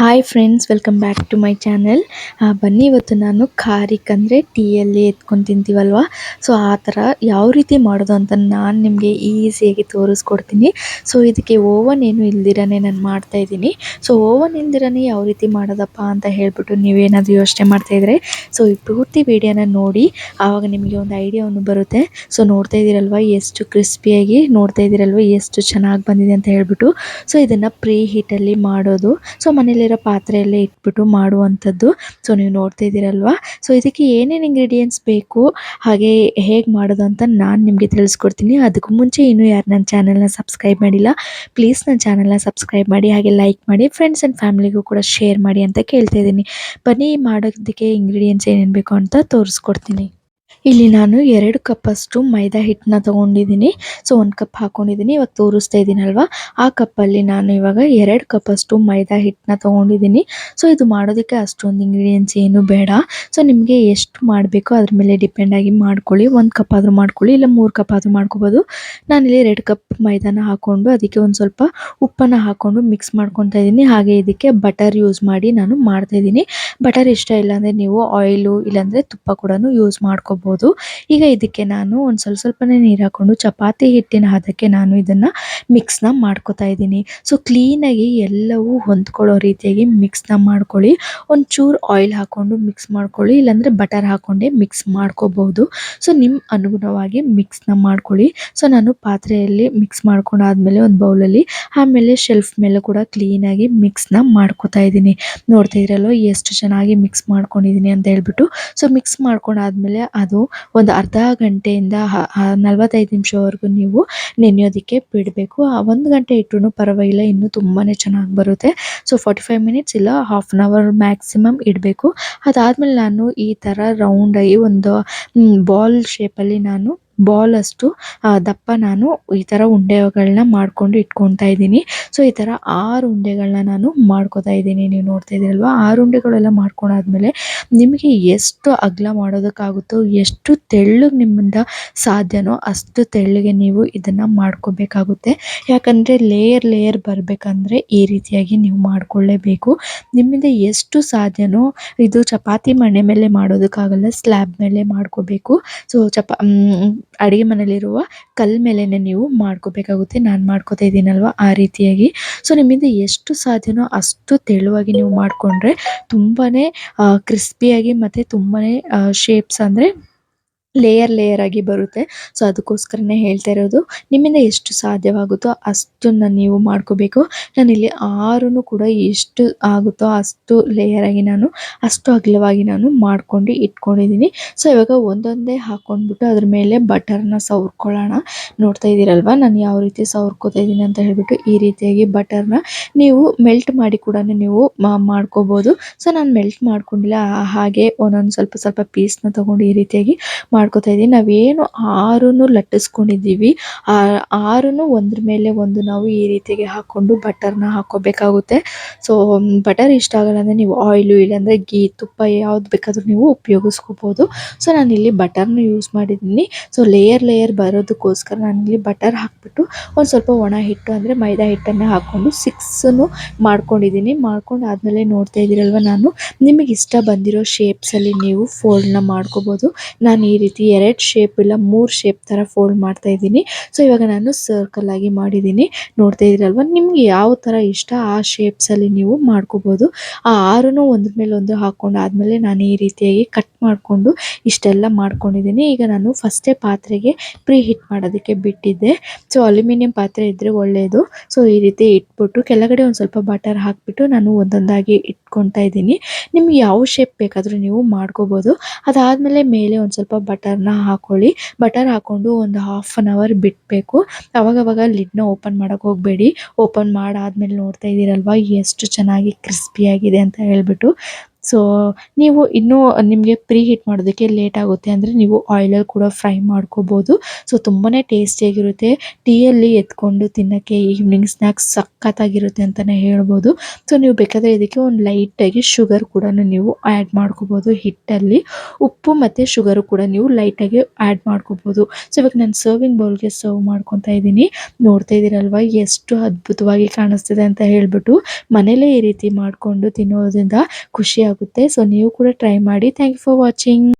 Hi friends, welcome back to my channel. ಬನ್ನಿ, ಇವತ್ತು ನಾನು ಖಾರಿಕ್ ಅಂದರೆ ಟೀಯಲ್ಲಿ ಎತ್ಕೊಂಡು ತಿಂತೀವಲ್ವ, ಸೊ ಆ ಥರ ಯಾವ ರೀತಿ ಮಾಡೋದು ಅಂತ ನಾನು ನಿಮಗೆ ಈಸಿಯಾಗಿ ತೋರಿಸ್ಕೊಡ್ತೀನಿ. ಸೊ ಇದಕ್ಕೆ ಓವನ್ ಏನು ಇಲ್ದಿರನೇ ನಾನು ಮಾಡ್ತಾಯಿದ್ದೀನಿ. ಸೊ ಓವನ್ ಇಲ್ದಿರನೇ ಯಾವ ರೀತಿ ಮಾಡೋದಪ್ಪ ಅಂತ ಹೇಳ್ಬಿಟ್ಟು ನೀವೇನಾದರೂ ಯೋಚನೆ ಮಾಡ್ತಾಯಿದ್ರೆ ಸೊ ಈ ಪೂರ್ತಿ ವಿಡಿಯೋನ ನೋಡಿ, ಆವಾಗ ನಿಮಗೆ ಒಂದು ಐಡಿಯಾವನ್ನು ಬರುತ್ತೆ. ಸೊ ನೋಡ್ತಾ ಇದ್ದೀರಲ್ವ ಎಷ್ಟು ಕ್ರಿಸ್ಪಿಯಾಗಿ, ನೋಡ್ತಾ ಇದ್ದೀರಲ್ವ ಎಷ್ಟು ಚೆನ್ನಾಗಿ ಬಂದಿದೆ ಅಂತ ಹೇಳ್ಬಿಟ್ಟು. ಸೊ ಇದನ್ನು ಪ್ರೀ ಹೀಟಲ್ಲಿ ಮಾಡೋದು. ಸೊ ಮನೇಲಿರೋ ಪಾತ್ರೆಯಲ್ಲೇ ಇಟ್ಬಿಟ್ಟು ಮಾಡುವಂಥದ್ದು. ಸೊ ನೀವು ನೋಡ್ತಾ ಇದ್ದೀರಲ್ವಾ. ಸೊ ಇದಕ್ಕೆ ಏನೇನು ಇಂಗ್ರೀಡಿಯೆಂಟ್ಸ್ ಬೇಕು, ಹಾಗೆ ಹೇಗೆ ಮಾಡೋದು ಅಂತ ನಾನು ನಿಮಗೆ ತಿಳಿಸ್ಕೊಡ್ತೀನಿ. ಅದಕ್ಕೂ ಮುಂಚೆ ಇನ್ನೂ ಯಾರು ನನ್ನ ಚಾನಲ್ನ ಸಬ್ಸ್ಕ್ರೈಬ್ ಮಾಡಿಲ್ಲ, ಪ್ಲೀಸ್ ನನ್ನ ಚಾನಲ್ನ ಸಬ್ಸ್ಕ್ರೈಬ್ ಮಾಡಿ, ಹಾಗೆ ಲೈಕ್ ಮಾಡಿ, ಫ್ರೆಂಡ್ಸ್ ಆ್ಯಂಡ್ ಫ್ಯಾಮಿಲಿಗೂ ಕೂಡ ಶೇರ್ ಮಾಡಿ ಅಂತ ಕೇಳ್ತಾ ಇದ್ದೀನಿ. ಬನ್ನಿ, ಮಾಡೋದಕ್ಕೆ ಇಂಗ್ರೀಡಿಯೆಂಟ್ಸ್ ಏನೇನು ಬೇಕು ಅಂತ ತೋರಿಸ್ಕೊಡ್ತೀನಿ. ಇಲ್ಲಿ ನಾನು 2 ಕಪ್ಪಷ್ಟು ಮೈದಾ ಹಿಟ್ಟನ್ನ ತೊಗೊಂಡಿದ್ದೀನಿ. ಸೊ 1 ಕಪ್ ಹಾಕ್ಕೊಂಡಿದ್ದೀನಿ. ಇವಾಗ ತೋರಿಸ್ತಾ ಇದ್ದೀನಲ್ವ, ಆ ಕಪ್ಪಲ್ಲಿ ನಾನು ಇವಾಗ 2 ಕಪ್ಪಷ್ಟು ಮೈದಾ ಹಿಟ್ಟನ್ನ ತೊಗೊಂಡಿದ್ದೀನಿ. ಸೊ ಇದು ಮಾಡೋದಕ್ಕೆ ಅಷ್ಟೊಂದು ಇಂಗ್ರೀಡಿಯೆಂಟ್ಸ್ ಏನು ಬೇಡ. ಸೊ ನಿಮಗೆ ಎಷ್ಟು ಮಾಡಬೇಕೋ ಅದ್ರ ಮೇಲೆ ಡಿಪೆಂಡಾಗಿ ಮಾಡ್ಕೊಳ್ಳಿ. 1 ಕಪ್ ಆದರೂ ಮಾಡ್ಕೊಳ್ಳಿ, ಇಲ್ಲ 3 ಕಪ್ ಆದರೂ ಮಾಡ್ಕೋಬೋದು. ನಾನಿಲ್ಲಿ 2 ಕಪ್ ಮೈದಾನ ಹಾಕ್ಕೊಂಡು ಅದಕ್ಕೆ ಒಂದು ಸ್ವಲ್ಪ ಉಪ್ಪನ್ನು ಹಾಕ್ಕೊಂಡು ಮಿಕ್ಸ್ ಮಾಡ್ಕೊತಾ ಇದ್ದೀನಿ. ಹಾಗೆ ಇದಕ್ಕೆ ಬಟರ್ ಯೂಸ್ ಮಾಡಿ ನಾನು ಮಾಡ್ತಾಯಿದ್ದೀನಿ. ಬಟರ್ ಇಷ್ಟ ಇಲ್ಲಾಂದರೆ ನೀವು ಆಯಿಲು ಇಲ್ಲಾಂದರೆ ತುಪ್ಪ ಕೂಡ ಯೂಸ್ ಮಾಡ್ಕೋಬೋದು. ಈಗ ಇದಕ್ಕೆ ನಾನು ಒಂದು ಸ್ವಲ್ಪನೇ ನೀರು ಹಾಕ್ಕೊಂಡು ಚಪಾತಿ ಹಿಟ್ಟಿನ ಹದಕ್ಕೆ ನಾನು ಇದನ್ನು ಮಿಕ್ಸ್ನ ಮಾಡ್ಕೋತಾ ಇದ್ದೀನಿ. ಸೊ ಕ್ಲೀನಾಗಿ ಎಲ್ಲವೂ ಹೊಂದ್ಕೊಳ್ಳೋ ರೀತಿಯಾಗಿ ಮಿಕ್ಸ್ನ ಮಾಡ್ಕೊಳ್ಳಿ. ಒಂಚೂರು ಆಯಿಲ್ ಹಾಕ್ಕೊಂಡು ಮಿಕ್ಸ್ ಮಾಡ್ಕೊಳ್ಳಿ, ಇಲ್ಲಾಂದರೆ ಬಟರ್ ಹಾಕ್ಕೊಂಡೇ ಮಿಕ್ಸ್ ಮಾಡ್ಕೋಬಹುದು. ಸೊ ನಿಮ್ಮ ಅನುಗುಣವಾಗಿ ಮಿಕ್ಸ್ನ ಮಾಡ್ಕೊಳ್ಳಿ. ಸೊ ನಾನು ಪಾತ್ರೆಯಲ್ಲಿ ಮಿಕ್ಸ್ ಮಾಡ್ಕೊಂಡಾದ್ಮೇಲೆ ಒಂದು ಬೌಲಲ್ಲಿ, ಆಮೇಲೆ ಶೆಲ್ಫ್ ಮೇಲೆ ಕೂಡ ಕ್ಲೀನಾಗಿ ಮಿಕ್ಸ್ನ ಮಾಡ್ಕೋತಾ ಇದ್ದೀನಿ. ನೋಡ್ತಾ ಇರಲ್ವ ಎಷ್ಟು ಚೆನ್ನಾಗಿ ಮಿಕ್ಸ್ ಮಾಡ್ಕೊಂಡಿದ್ದೀನಿ ಅಂತ ಹೇಳ್ಬಿಟ್ಟು. ಸೊ ಮಿಕ್ಸ್ ಮಾಡ್ಕೊಂಡಾದ್ಮೇಲೆ ಅದು ಒಂದು ಅರ್ಧ ಗಂಟೆಯಿಂದ 45 ನಿಮಿಷವರೆಗೂ ನೀವು ನೆನೆಯೋದಕ್ಕೆ ಬಿಡಬೇಕು. 1 ಗಂಟೆ ಇಟ್ಟರೂ ಪರವಾಗಿಲ್ಲ, ಇನ್ನೂ ತುಂಬಾ ಚೆನ್ನಾಗಿ ಬರುತ್ತೆ. ಸೊ 45 ಮಿನಿಟ್ಸ್ ಇಲ್ಲ ಹಾಫ್ ಆನ್ ಅವರ್ ಮ್ಯಾಕ್ಸಿಮಮ್ ಇಡಬೇಕು. ಅದಾದಮೇಲೆ ನಾನು ಈ ಥರ ರೌಂಡಾಗಿ ಒಂದು ಬಾಲ್ ಶೇಪಲ್ಲಿ ನಾನು ಬಾಲ್ ಅಷ್ಟು ದಪ್ಪ ನಾನು ಈ ಥರ ಉಂಡೆಗಳನ್ನ ಮಾಡ್ಕೊಂಡು ಇಟ್ಕೊತಾ ಇದ್ದೀನಿ. ಸೊ ಈ ಥರ 6 ಉಂಡೆಗಳನ್ನ ನಾನು ಮಾಡ್ಕೋತಾ ಇದ್ದೀನಿ. ನೀವು ನೋಡ್ತಾ ಇದ್ದೀರಲ್ವ, 6 ಉಂಡೆಗಳೆಲ್ಲ ಮಾಡ್ಕೊಂಡಾದ್ಮೇಲೆ ನಿಮಗೆ ಎಷ್ಟು ಅಗಲ ಮಾಡೋದಕ್ಕಾಗುತ್ತೋ, ಎಷ್ಟು ತೆಳ್ಳಗೆ ನಿಮ್ಮಿಂದ ಸಾಧ್ಯನೋ ಅಷ್ಟು ತೆಳ್ಳಗೆ ನೀವು ಇದನ್ನು ಮಾಡ್ಕೋಬೇಕಾಗುತ್ತೆ. ಯಾಕಂದರೆ ಲೇಯರ್ ಬರಬೇಕಂದ್ರೆ ಈ ರೀತಿಯಾಗಿ ನೀವು ಮಾಡಿಕೊಳ್ಳೇಬೇಕು. ನಿಮ್ಮಿಂದ ಎಷ್ಟು ಸಾಧ್ಯನೋ, ಇದು ಚಪಾತಿ ಮಣೆ ಮೇಲೆ ಮಾಡೋದಕ್ಕಾಗಲ್ಲ, ಸ್ಲ್ಯಾಬ್ ಮೇಲೆ ಮಾಡ್ಕೋಬೇಕು. ಸೊ ಅಡುಗೆ ಮನೆಯಲ್ಲಿರುವ ಕಲ್ಲ ಮೇಲೇ ನೀವು ಮಾಡ್ಕೋಬೇಕಾಗುತ್ತೆ. ನಾನು ಮಾಡ್ಕೋತಾ ಇದ್ದೀನಲ್ವ ಆ ರೀತಿಯಾಗಿ. ಸೊ ನಿಮ್ಮಿಂದ ಎಷ್ಟು ಸಾಧ್ಯನೋ ಅಷ್ಟು ತೆಳುವಾಗಿ ನೀವು ಮಾಡಿಕೊಂಡ್ರೆ ತುಂಬಾ ಕ್ರಿಸ್ಪಿಯಾಗಿ ಮತ್ತು ತುಂಬಾ ಶೇಪ್ಸ್ ಅಂದರೆ ಲೇಯರ್ ಆಗಿ ಬರುತ್ತೆ. ಸೊ ಅದಕ್ಕೋಸ್ಕರನೇ ಹೇಳ್ತಾ ಇರೋದು, ನಿಮ್ಮಿಂದ ಎಷ್ಟು ಸಾಧ್ಯವಾಗುತ್ತೋ ಅಷ್ಟನ್ನು ನೀವು ಮಾಡ್ಕೋಬೇಕು. ನಾನಿಲ್ಲಿ 6 ಕೂಡ ಎಷ್ಟು ಆಗುತ್ತೋ ಅಷ್ಟು ಲೇಯರಾಗಿ ನಾನು ಅಷ್ಟು ಅಗಲವಾಗಿ ನಾನು ಮಾಡ್ಕೊಂಡು ಇಟ್ಕೊಂಡಿದ್ದೀನಿ. ಸೊ ಇವಾಗ ಒಂದೊಂದೇ ಹಾಕ್ಕೊಂಡ್ಬಿಟ್ಟು ಅದ್ರ ಮೇಲೆ ಬಟರ್ನ ಸವರ್ಕೊಳ್ಳೋಣ. ನೋಡ್ತಾ ಇದ್ದೀರಲ್ವ ನಾನು ಯಾವ ರೀತಿ ಸವರ್ಕೋತಾ ಇದ್ದೀನಿ ಅಂತ ಹೇಳ್ಬಿಟ್ಟು. ಈ ರೀತಿಯಾಗಿ ಬಟರ್ನ ನೀವು ಮೆಲ್ಟ್ ಮಾಡಿ ಕೂಡ ನೀವು ಮಾಡ್ಕೋಬೋದು. ಸೊ ನಾನು ಮೆಲ್ಟ್ ಮಾಡ್ಕೊಂಡಿಲ್ಲ, ಹಾಗೆ ಒಂದೊಂದು ಸ್ವಲ್ಪ ಪೀಸ್ನ ತೊಗೊಂಡು ಈ ರೀತಿಯಾಗಿ ಮಾಡ್ಕೋತಾ ಇದ್ದೀನಿ. ನಾವೇನು 6 ಲಟ್ಟಿಸ್ಕೊಂಡಿದ್ದೀವಿ, 6 ಒಂದ್ರ ಮೇಲೆ ಒಂದು ನಾವು ಈ ರೀತಿಯಾಗಿ ಹಾಕ್ಕೊಂಡು ಬಟರ್ನ ಹಾಕ್ಕೋಬೇಕಾಗುತ್ತೆ. ಸೊ ಬಟರ್ ಇಷ್ಟ ಆಗಲ್ಲ ಅಂದರೆ ನೀವು ಆಯಿಲು ಇಲ್ಲಾಂದರೆ ಗೀ, ತುಪ್ಪ ಯಾವ್ದು ಬೇಕಾದರೂ ನೀವು ಉಪಯೋಗಿಸ್ಕೋಬೋದು. ಸೊ ನಾನಿಲ್ಲಿ ಬಟರ್ನ ಯೂಸ್ ಮಾಡಿದ್ದೀನಿ. ಸೊ ಲೇಯರ್ ಬರೋದಕ್ಕೋಸ್ಕರ ನಾನಿಲ್ಲಿ ಬಟರ್ ಹಾಕ್ಬಿಟ್ಟು ಒಂದು ಸ್ವಲ್ಪ ಒಣ ಹಿಟ್ಟು ಅಂದರೆ ಮೈದಾ ಹಿಟ್ಟನ್ನು ಹಾಕ್ಕೊಂಡು 6 ಮಾಡ್ಕೊಂಡಿದ್ದೀನಿ. ಮಾಡ್ಕೊಂಡು ಆದಮೇಲೆ ನೋಡ್ತಾ ಇದ್ದೀರಲ್ವ, ನಾನು ನಿಮಗೆ ಇಷ್ಟ ಬಂದಿರೋ ಶೇಪ್ಸಲ್ಲಿ ನೀವು ಫೋಲ್ಡ್ನ ಮಾಡ್ಕೋಬೋದು. ನಾನು ಈ ರೀತಿ 2 ಶೇಪ್ ಇಲ್ಲ 3 ಶೇಪ್ ಥರ ಫೋಲ್ಡ್ ಮಾಡ್ತಾ ಇದ್ದೀನಿ. ಸೊ ಇವಾಗ ನಾನು ಸರ್ಕಲ್ ಆಗಿ ಮಾಡಿದ್ದೀನಿ. ನೋಡ್ತಾ ಇದ್ದೀರಲ್ವ, ನಿಮ್ಗೆ ಯಾವ ಥರ ಇಷ್ಟ ಆ ಶೇಪ್ಸಲ್ಲಿ ನೀವು ಮಾಡ್ಕೋಬೋದು. ಆ 6 ಒಂದ್ರ ಮೇಲೆ ಒಂದು ಹಾಕ್ಕೊಂಡು ಆದಮೇಲೆ ನಾನು ಈ ರೀತಿಯಾಗಿ ಕಟ್ ಮಾಡಿಕೊಂಡು ಇಷ್ಟೆಲ್ಲ ಮಾಡ್ಕೊಂಡಿದ್ದೀನಿ. ಈಗ ನಾನು ಫಸ್ಟೇ ಪಾತ್ರೆಗೆ ಪ್ರೀ ಹೀಟ್ ಮಾಡೋದಕ್ಕೆ ಬಿಟ್ಟಿದ್ದೆ. ಸೊ ಅಲ್ಯೂಮಿನಿಯಂ ಪಾತ್ರೆ ಇದ್ದರೆ ಒಳ್ಳೆಯದು. ಸೊ ಈ ರೀತಿ ಇಟ್ಬಿಟ್ಟು ಕೆಳಗಡೆ ಒಂದು ಸ್ವಲ್ಪ ಬಟರ್ ಹಾಕಿಬಿಟ್ಟು ನಾನು ಒಂದೊಂದಾಗಿ ಇಟ್ಕೊತಾ ಇದ್ದೀನಿ. ನಿಮ್ಗೆ ಯಾವ ಶೇಪ್ ಬೇಕಾದರೂ ನೀವು ಮಾಡ್ಕೋಬೋದು. ಅದಾದಮೇಲೆ ಮೇಲೆ ಒಂದು ಸ್ವಲ್ಪ ಬಟರ್ನ ಹಾಕ್ಕೊಳ್ಳಿ. ಬಟರ್ ಹಾಕ್ಕೊಂಡು ಒಂದು ಹಾಫ್ ಆನ್ ಅವರ್ ಬಿಡಬೇಕು. ಅವಾಗವಾಗ ಲಿಡ್ನ ಓಪನ್ ಮಾಡೋಕ್ಕೆ ಹೋಗಬೇಡಿ. ಓಪನ್ ಮಾಡಾದ್ಮೇಲೆ ನೋಡ್ತಾ ಇದ್ದೀರಲ್ವ ಎಷ್ಟು ಚೆನ್ನಾಗಿ ಕ್ರಿಸ್ಪಿಯಾಗಿದೆ ಅಂತ ಹೇಳ್ಬಿಟ್ಟು. ಸೊ ನೀವು ಇನ್ನೂ ನಿಮಗೆ ಪ್ರೀ ಹೀಟ್ ಮಾಡೋದಕ್ಕೆ ಲೇಟ್ ಆಗುತ್ತೆ ಅಂದರೆ ನೀವು ಆಯಿಲಲ್ಲಿ ಕೂಡ ಫ್ರೈ ಮಾಡ್ಕೋಬೋದು. ಸೊ ತುಂಬಾ ಟೇಸ್ಟಿಯಾಗಿರುತ್ತೆ. ಟೀಯಲ್ಲಿ ಎತ್ಕೊಂಡು ತಿನ್ನೋಕ್ಕೆ ಈವ್ನಿಂಗ್ ಸ್ನ್ಯಾಕ್ಸ್ ಸಖತ್ತಾಗಿರುತ್ತೆ ಅಂತಲೇ ಹೇಳ್ಬೋದು. ಸೊ ನೀವು ಬೇಕಾದರೆ ಇದಕ್ಕೆ ಒಂದು ಲೈಟಾಗಿ ಶುಗರ್ ಕೂಡ ನೀವು ಆ್ಯಡ್ ಮಾಡ್ಕೋಬೋದು ಹಿಟ್ಟಲ್ಲಿ. ಉಪ್ಪು ಮತ್ತು ಶುಗರು ಕೂಡ ನೀವು ಲೈಟಾಗಿ ಆ್ಯಡ್ ಮಾಡ್ಕೋಬೋದು. ಸೊ ಇವಾಗ ನಾನು ಸರ್ವಿಂಗ್ ಬೌಲ್ಗೆ ಸರ್ವ್ ಮಾಡ್ಕೊತಾ ಇದ್ದೀನಿ. ನೋಡ್ತಾ ಇದ್ದೀರಲ್ವ ಎಷ್ಟು ಅದ್ಭುತವಾಗಿ ಕಾಣಿಸ್ತಿದೆ ಅಂತ ಹೇಳ್ಬಿಟ್ಟು. ಮನೇಲೇ ಈ ರೀತಿ ಮಾಡಿಕೊಂಡು ತಿನ್ನೋದ್ರಿಂದ ಖುಷಿ ಆಗುತ್ತೆ. ಸೊ ನೀವು ಕೂಡ ಟ್ರೈ ಮಾಡಿ. Thank you for watching.